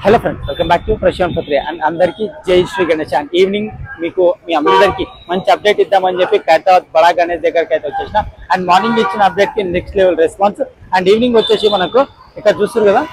Hello friends, welcome back to Prashant Patri and అందరికీ జై Shri Ganesh. And evening మీకు మీ అందరికీ మంచి అప్డేట్ ఇద్దామని చెప్పి ఖైరతాబాద్ బడా గణేష్ దగ్గరికి అయితే వచ్చేసిన. అండ్ మార్నింగ్ ఇచ్చిన అప్డేట్ కి next level response. And evening వచ్చేసి మనకు ఇక్కడ చూస్తారు కదా,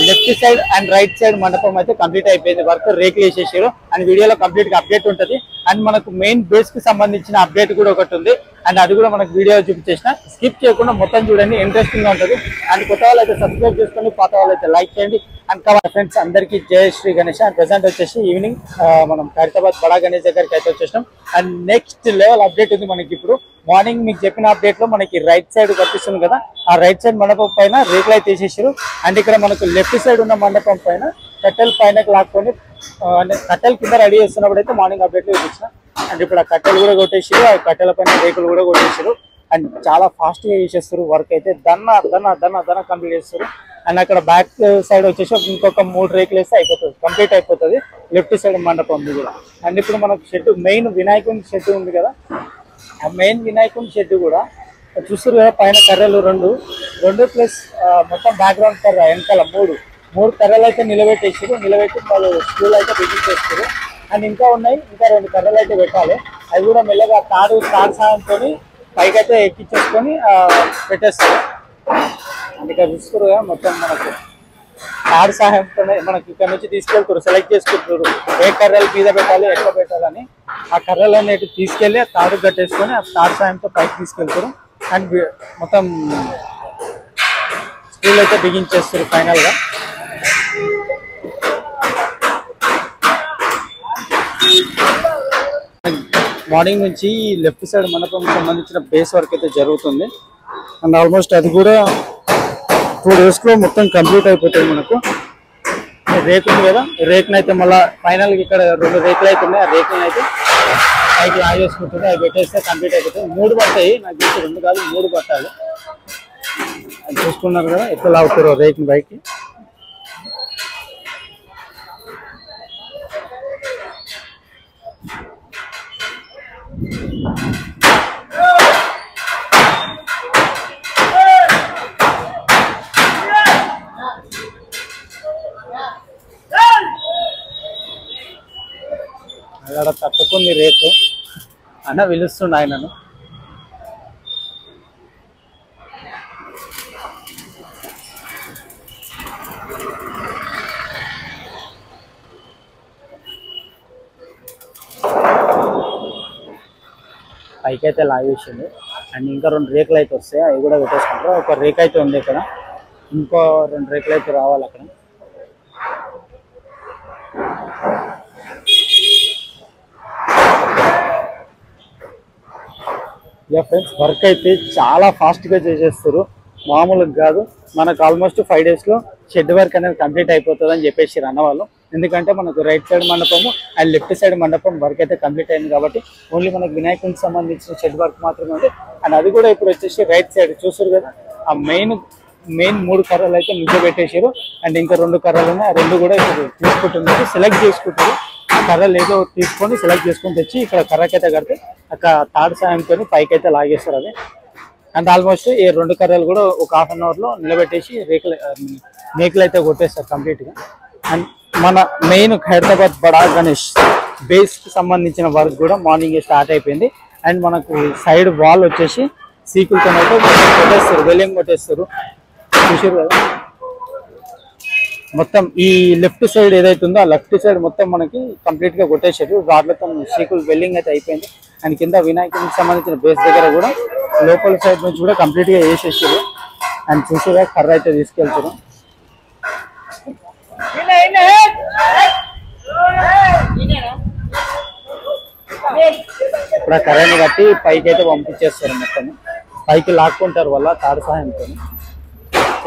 left side and right side మండపం అయితే కంప్లీట్ అయిపోయింది. వర్క్ రేకులు వేసేసారు అండ్ వీడియోలో కంప్లీట్ గా అప్డేట్ ఉంటుంది. అండ్ మనకు మెయిన్ బేస్ కి సంబంధించిన అప్డేట్ కూడా ఒకటి ఉంది. అండ్ అది కూడా మనకు వీడియో చూపించేసిన, స్కిప్ చేయకుండా మొత్తం చూడండి, ఇంట్రెస్టింగ్ గా ఉంటుంది. అండ్ కొత్త వాళ్ళు అయితే సబ్స్క్రైబ్ చేసుకోండి, పాత వాళ్ళు అయితే లైక్ చేయండి. అండ్ ఫ్రెండ్స్ అందరికీ జై శ్రీ గణేష్. అండ్ ప్రెసెంట్ వచ్చేసి ఈవినింగ్ మనం ఖైరతాబాద్ బడా గణేష్ దగ్గరికి అయితే వచ్చేసినాం. అండ్ నెక్స్ట్ లెవెల్ అప్డేట్ ఉంది మనకి. ఇప్పుడు మార్నింగ్ మీకు చెప్పిన అప్డేట్ లో మనకి రైట్ సైడ్ కనిపిస్తుంది కదా, ఆ రైట్ సైడ్ మండపం పైన రేకులు అయితే తీసేసారు. అండ్ ఇక్కడ మనకు లెఫ్ట్ సైడ్ ఉన్న మండపం పైన కట్టెల పైన లాక్కొని కట్టెల కింద రెడీ చేస్తున్నప్పుడు అయితే మార్నింగ్ అప్డేట్ లో చూసిన. అండ్ ఇప్పుడు ఆ కట్టెలు కూడా కొట్టేసారు, ఆ కట్టెల పైన రేకులు కూడా కొట్టేసారు. అండ్ చాలా ఫాస్ట్ గా చేసేస్తారు వర్క్ అయితే, దన్న కంప్లీట్ చేస్తారు. అండ్ అక్కడ బ్యాక్ సైడ్ వచ్చేసి ఇంకొక 3 రేకులు వేస్తే అయిపోతుంది, కంప్లీట్ అయిపోతుంది లెఫ్ట్ సైడ్ మండపం ఉంది కూడా. అండ్ ఇప్పుడు మనకు షెడ్, మెయిన్ వినాయకుని షెడ్ ఉంది కదా, ఆ మెయిన్ వినాయకుని షెడ్ కూడా చూస్తారు కదా, పైన కర్రలు రెండు ప్లస్ మొత్తం బ్యాక్గ్రౌండ్ కర్ర వెనకాల మూడు కర్రలు అయితే నిలబెట్టి వాళ్ళు స్కూల్ అయితే బిల్డింగ్ చేస్తారు. అండ్ ఇంకా ఉన్నాయి, ఇంకా 2 కర్రలు అయితే పెట్టాలి. అవి కూడా మెల్లగా తాడు సాయంతో పైకి అయితే ఎక్కించేసుకొని పెట్టేస్తారు. అందుకే చూస్తారు కదా, మొత్తం మనకు తాడు సహాయంతోనే మనకి ఇక్కడ నుంచి తీసుకెళ్తారు, సెలెక్ట్ చేసుకుంటారు ఏ కర్రలు మీద పెట్టాలి, ఎట్లా పెట్టాలని. ఆ కర్రలు అనేవి తీసుకెళ్లి ఆ తాడు కట్టేసుకొని ఆ తాడు సాయంతో పైకి తీసుకెళ్తారు. అండ్ మొత్తం స్కూల్ అయితే బిగించేస్తారు ఫైనల్ గా. మార్నింగ్ నుంచి లెఫ్ట్ సైడ్ మండపం సంబంధించిన బేస్ వర్క్ అయితే జరుగుతుంది. అండ్ ఆల్మోస్ట్ అది కూడా 2 days లో మొత్తం కంప్లీట్ అయిపోతుంది. మనకు రేకు ఉంది కదా, రేకుని అయితే మళ్ళీ ఫైనల్గా ఇక్కడ 2 రేకులు అయితే ఉన్నాయి, ఆ రేకులను అయితే పైకి ఆగేసుకుంటుంది. అవి పెట్టేస్తే కంప్లీట్ అయిపోతుంది. 3 పడతాయి నాకు తెలిసి, 2 కాదు 3 పట్టాలి. అది చూసుకున్నారు కదా ఎట్లా లాగుతారో రేకుని పైకి. అక్కడ తట్టుకుంది రేకు అన్న పిలుస్తుండ ఆయనను. పైకి అయితే లాగేసింది. అండ్ ఇంకా 2 రేకులు అయితే వస్తాయి, అవి కూడా పెట్టేసుకుంటారు. ఒక రేక్ అయితే ఉంది ఇక్కడ, ఇంకో 2 రేకులు అయితే రావాలి అక్కడ. యా ఫ్రెండ్స్, వర్క్ అయితే చాలా ఫాస్ట్గా చేసేస్తారు, మామూలుగా కాదు. మనకు ఆల్మోస్ట్ 5 days లో షెడ్ వర్క్ అనేది కంప్లీట్ అయిపోతుంది అని చెప్పేసి అన్నవాళ్ళు. ఎందుకంటే మనకు రైట్ సైడ్ మండపము అండ్ లెఫ్ట్ సైడ్ మండపం వర్క్ అయితే కంప్లీట్ అయింది కాబట్టి ఓన్లీ మనకు వినాయకునికి సంబంధించిన షెడ్ వర్క్ మాత్రమే ఉంది. అండ్ అది కూడా ఇప్పుడు వచ్చేసి రైట్ సైడ్ చూస్తారు కదా, ఆ మెయిన్ 3 కర్రలు అయితే ముందు పెట్టేసారు. అండ్ ఇంకా 2 కర్రలు ఉన్నాయి, ఆ 2 కూడా ఇప్పుడు తీసుకుంటున్నారు, సెలెక్ట్ చేసుకుంటారు. కర్రలు ఏదో తీసుకొని సెలెక్ట్ చేసుకొని తెచ్చి ఇక్కడ కర్రకైతే కడితే అక్కడ తాడు సాయంతో పైకి అయితే లాగేస్తారు అది. అండ్ ఆల్మోస్ట్ ఈ 2 కర్రలు కూడా ఒక 1/2 hour లో నిలబెట్టేసి మేకులు అయితే కొట్టేస్తారు కంప్లీట్గా. అండ్ మన మెయిన్ ఖైరతాబాద్ బడా గణేష్ బేస్ కి సంబంధించిన వర్క్ కూడా మార్నింగ్ స్టార్ట్ అయిపోయింది. అండ్ మనకు సైడ్ వాల్ వచ్చేసి సీకులతో అయితే కొట్టేస్తారు, వెల్లింగ్ కొట్టేస్తారు. చూసారు కదా, మొత్తం ఈ లెఫ్ట్ సైడ్ ఏదైతే ఉందో ఆ లెఫ్ట్ సైడ్ మొత్తం మనకి కంప్లీట్ గా కొట్టేసారు. రాడ్లతో సీకులు వెల్లింగ్ అయితే అయిపోయింది. అండ్ కింద వినాయకునికి సంబంధించిన బేస్ దగ్గర కూడా లోపల సైడ్ నుంచి కూడా కంప్లీట్ గా వేసేసారు. అండ్ చూసేగా కర్ర అయితే తీసుకెళ్తారు. ఇప్పుడు ఆ కర్రని కట్టి పైకి అయితే పంపించేస్తారు, మొత్తం పైకి లాక్కుంటారు వల్ల తాడు సహాయంతో.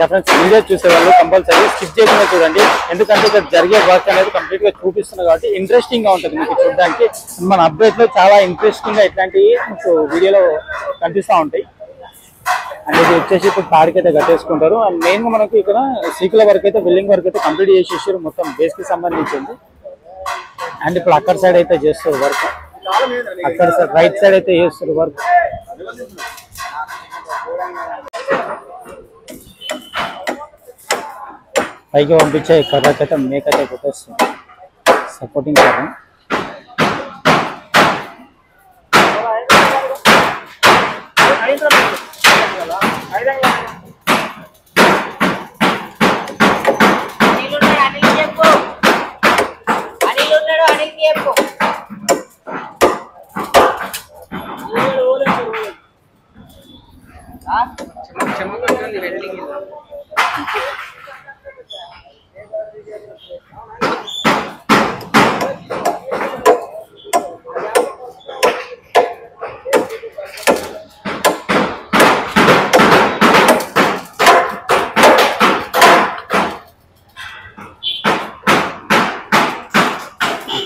ఫ్రెండ్స్, వీడియో చూసే వాళ్ళు కంపల్సరీ స్కిప్ చేయకుండా చూడండి, ఎందుకంటే ఇక్కడ జరిగే వర్క్ అనేది కంప్లీట్ గా చూపిస్తున్నారు కాబట్టి ఇంట్రెస్టింగ్ గా ఉంటుంది మీకు చూడడానికి. మన అప్డేట్ లో చాలా ఇంట్రెస్టింగ్ గా ఇట్లాంటివి మీకు వీడియోలో కనిపిస్తూ ఉంటాయి. అనేది వచ్చేసి ఇప్పుడు తాడికైతే కట్టేసుకుంటారు. అండ్ మెయిన్ గా మనకు ఇక్కడ సీకుల వర్క్ అయితే బిల్డింగ్ వర్క్ అయితే కంప్లీట్ చేసేసారు, మొత్తం బేస్ కి సంబంధించింది. అండ్ ఇప్పుడు అక్కడ సైడ్ అయితే చేస్తారు వర్క్, అక్కడ రైట్ సైడ్ అయితే చేస్తారు వర్క్. పైకి పంపించే కర్రకైతే మేకైతే కొట్టేస్తుంది సపోర్టింగ్ కర్ర.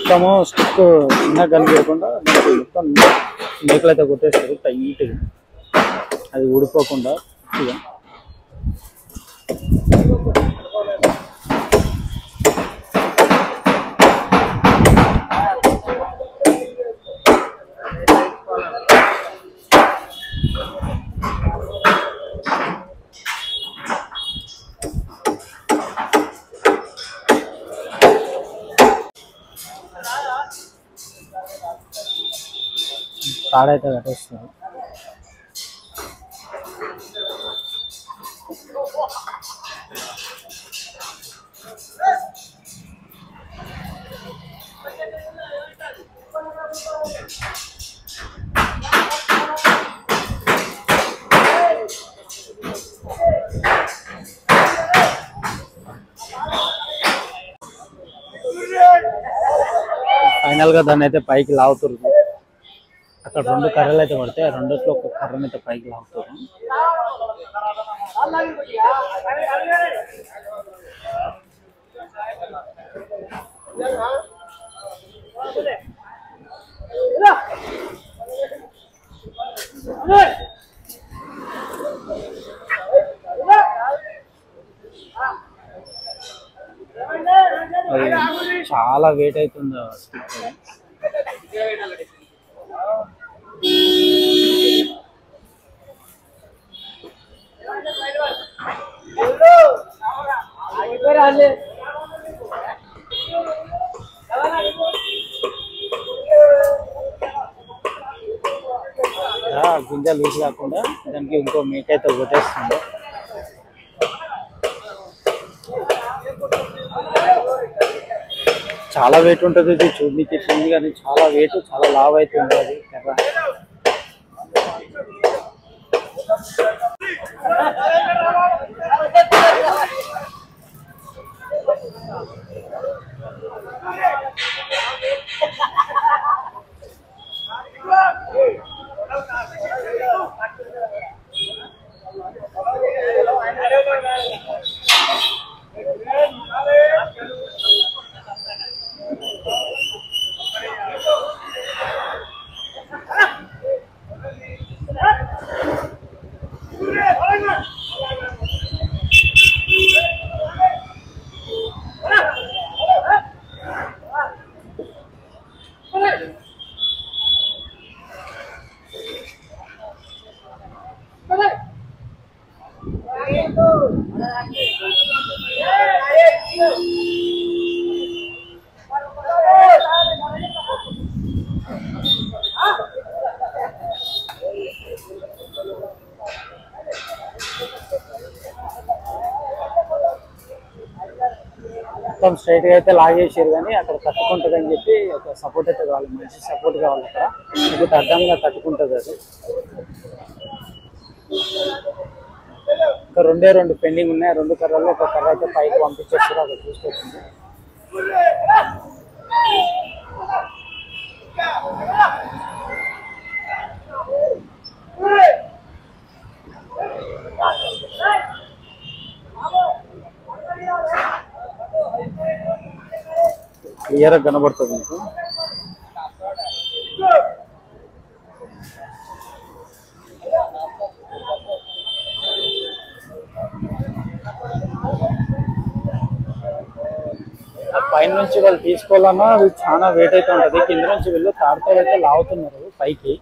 మొత్తము స్టిక్ చిన్నగా కనిపించకుండా మొత్తం మేకలు అయితే కొట్టేస్తారు టైట్గా, అది ఊడిపోకుండా. తాడైతే కట్టేస్తారు. ఫైనల్ గా దాన్ని అయితే పైకి లాగుతున్నారు. అక్కడ 2 కర్రలు అయితే పడతాయి, ఆ రెండిట్లో ఒక కర్రని అయితే పైకి లాగుతారు. చాలా వెయిట్ అవుతుంది. గింజలు లూజ్ కాకుండా దానికి ఇంకో మేక అయితే కొట్టేస్తుంది. చాలా వెయిట్ ఉంటుంది ఇది, చూడడానికి చిన్నది కానీ చాలా వెయిట్, చాలా లావ్ అయితే ఉంటుంది కర్ర. మొత్తం స్ట్రైట్ గా అయితే లాగేసారు, కానీ అక్కడ తట్టుకుంటుంది అని చెప్పి ఒక సపోర్ట్ అయితే కావాలి, మంచి సపోర్ట్ కావాలి. అక్కడ మీకు అర్థంగా తట్టుకుంటుంది అది. ఇంకా 2 పెండింగ్ ఉన్నాయి. 2 కర్రలు ఒక కర్ర అయితే పైకి పంపించేస్తారు, అక్కడ చూసుకొచ్చింది. క్లియర్ గా కనబడుతుంది మీకు. పైన నుంచి వాళ్ళు తీసుకోవాలన్నా అది చాలా వెయిట్ అయితే ఉంటుంది. కింద నుంచి వీళ్ళు తాడుతో అయితే లాగుతున్నారు పైకి.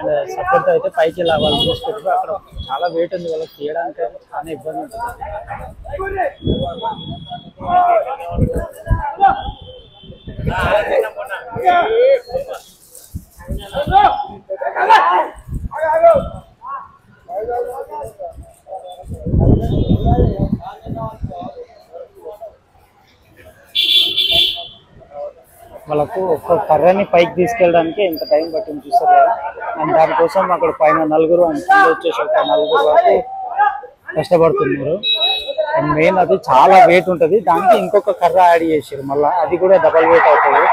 అండ్ సపోర్ట్ అయితే పైకి వాళ్ళు చూసుకుంటారు. అక్కడ చాలా వెయిట్ ఉంది, వాళ్ళకి తీయడానికి చాలా ఇబ్బంది ఉంటుంది. వాళ్ళకు ఒక్క కర్రని పైకి తీసుకెళ్ళడానికి ఇంత టైం పట్టింది చూస్తారు కదా. అండ్ దానికోసం అక్కడ పైన నలుగురు అండ్ కింద వచ్చేసి ఒక నలుగురు వరకు కష్టపడుతున్నారు. అండ్ మెయిన్ అది చాలా వెయిట్ ఉంటుంది, దానికి ఇంకొక కర్ర యాడ్ చేసారు మళ్ళీ, అది కూడా డబల్ వెయిట్ అవుతుంది.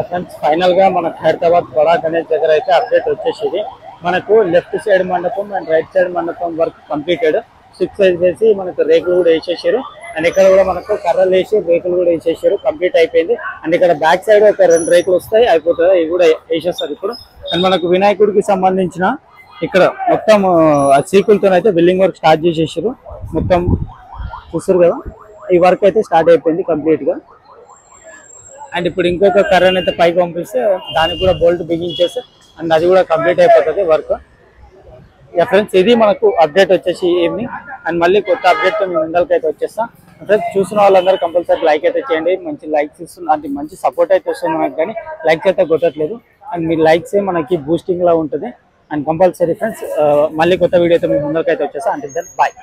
ఫ్రెండ్స్ ఫైనల్ గా మన హైదరాబాద్ బడా గణేష్ దగ్గర అయితే అప్డేట్ వచ్చేసింది. మనకు లెఫ్ట్ సైడ్ మండపం అండ్ రైట్ సైడ్ మండపం వర్క్ కంప్లీటెడ్. 6 సైజ్ వేసి మనకు రేకులు కూడా వేసేసారు. అండ్ ఇక్కడ కూడా మనకు కర్రలు వేసి రేకులు కూడా వేసేసారు, కంప్లీట్ అయిపోయింది. అండ్ ఇక్కడ బ్యాక్ సైడ్ ఒక 2 రేకులు వస్తాయి, అయిపోతుంది, ఇవి కూడా వేసేస్తారు ఇప్పుడు. అండ్ మనకు వినాయకుడికి సంబంధించిన ఇక్కడ మొత్తం సీకులతో అయితే బిల్డింగ్ వర్క్ స్టార్ట్ చేసేసారు. మొత్తం చూస్తారు కదా, ఈ వర్క్ అయితే స్టార్ట్ అయిపోయింది కంప్లీట్ గా. అండ్ ఇప్పుడు ఇంకొక కర్రని అయితే పైకి పంపిస్తే దానికి కూడా బోల్ట్ బిగించేస్తే అండ్ అది కూడా కంప్లీట్ అయిపోతుంది వర్క్. యా ఫ్రెండ్స్, ఇది మనకు అప్డేట్ వచ్చేసి ఈవినింగ్. అండ్ మళ్ళీ కొత్త అప్డేట్తో మీ ముందరికి అయితే వచ్చేస్తాం. ఫ్రెండ్స్ చూసిన వాళ్ళందరూ కంపల్సరీ లైక్ అయితే చేయండి, మంచి లైక్స్ ఇస్తుంది, అంటే మంచి సపోర్ట్ అయితే వస్తుంది మనకు, కానీ లైక్స్ అయితే కొట్టట్లేదు. అండ్ మీ లైక్సే మనకి బూస్టింగ్ లా ఉంటుంది. అండ్ కంపల్సరీ ఫ్రెండ్స్ మళ్ళీ కొత్త వీడియోతో మీ ముందరికి అయితే వచ్చేస్తాం. అంటే బాయ్.